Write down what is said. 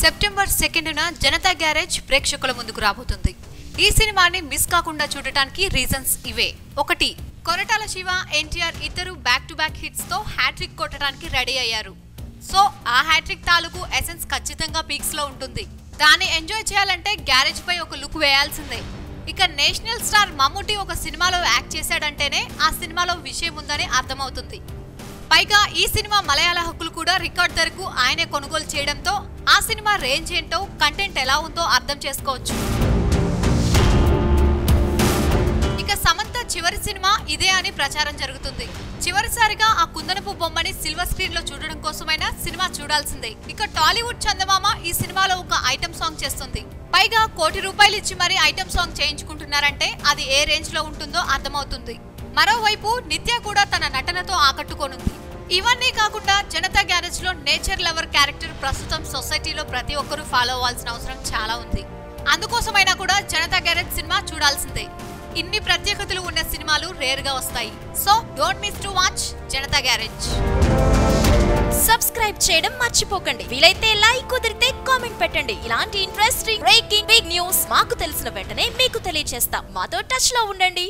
September 2న Janata garage ప్రేక్షకుల ముందుకు రాబోతుంది. ఈ సినిమాని మిస్ కాకుండా చూడటానికి రీజన్స్ ఇవే. 1. కొరటాల శివ, ఎన్టీఆర్ ఇద్దరు బ్యాక్ టు బ్యాక్ హిట్స్ తో హ్యాట్రిక్ కొట్టడానికి రెడీ అయ్యారు. సో ఆ హ్యాట్రిక్ తాలూకు ఎసెన్స్ ఖచ్చితంగా పీక్స్ లో ఉంటుంది. దాన్ని ఎంజాయ్ చేయాలంటే గ్యారేజ్ పై ఒక లుక్ వేయాల్సిందే. ఇక నేషనల్ స్టార్ మమ్ముటి ఒక సినిమాలో యాక్ట్ చేశాడంటేనే ఆ సినిమాలో విషయం ఉందని అర్థమవుతుంది. పైగా ఈ సినిమా మలయాళ హక్కులు కూడా రికార్డ్ ధరకు ఆయనే కొనుగోలు చేయడంతో ఆ సినిమా రేంజ్ ఏంటో, కంటెంట్ ఎలా ఉందో అర్థం చేసుకోవచ్చు. ఇక సమంత చివరి సినిమా ఇదే అని ప్రచారం జరుగుతుంది. చివరిసారిగా ఆ కుందనపు బొమ్మని సిల్వర్ స్క్రీన్ లో చూడడం కోసమైనా సినిమా చూడాల్సిందే. ఇక టాలీవుడ్ చందమామ ఈ సినిమాలో ఒక ఐటమ్ సాంగ్ చేస్తుంది. పైగా ₹1 కోటి ఇచ్చి మరీ ఐటమ్ సాంగ్ చేయించుకుంటున్నారంటే అది ఏ రేంజ్ లో ఉంటుందో అర్థమవుతుంది. మరోవైపు నిత్య కూడా తన నటనతో ఆకట్టుకోనుంది. ఇవన్నీ కాకుండా జనతా గ్యారేజ్ లో నేచర్ లవర్ క్యారెక్టర్ ప్రస్తుతం సొసైటీలో ప్రతి ఒక్కరూ ఫాలో అవ్వాల్సిన అవసరం చాలా ఉంది. అందుకోసమైనా కూడా జనతా గ్యారేజ్ సినిమా చూడాల్సిందే. ఇన్ని ప్రత్యేకతలు ఉన్న సినిమాలు రేర్ గా వస్తాయి. So don't miss to watch Janata garage. Subscribe చేయడం మర్చిపోకండి. వీలైతే లైక్, కుదిరితే కామెంట్ పెట్టండి. ఇలాంటి ఇంట్రెస్టింగ్ బ్రేకింగ్ బిగ్ న్యూస్ మాకు తెలిసిన వెంటనే మీకు తెలియజేస్తాం. మాతో టచ్ లో ఉండండి.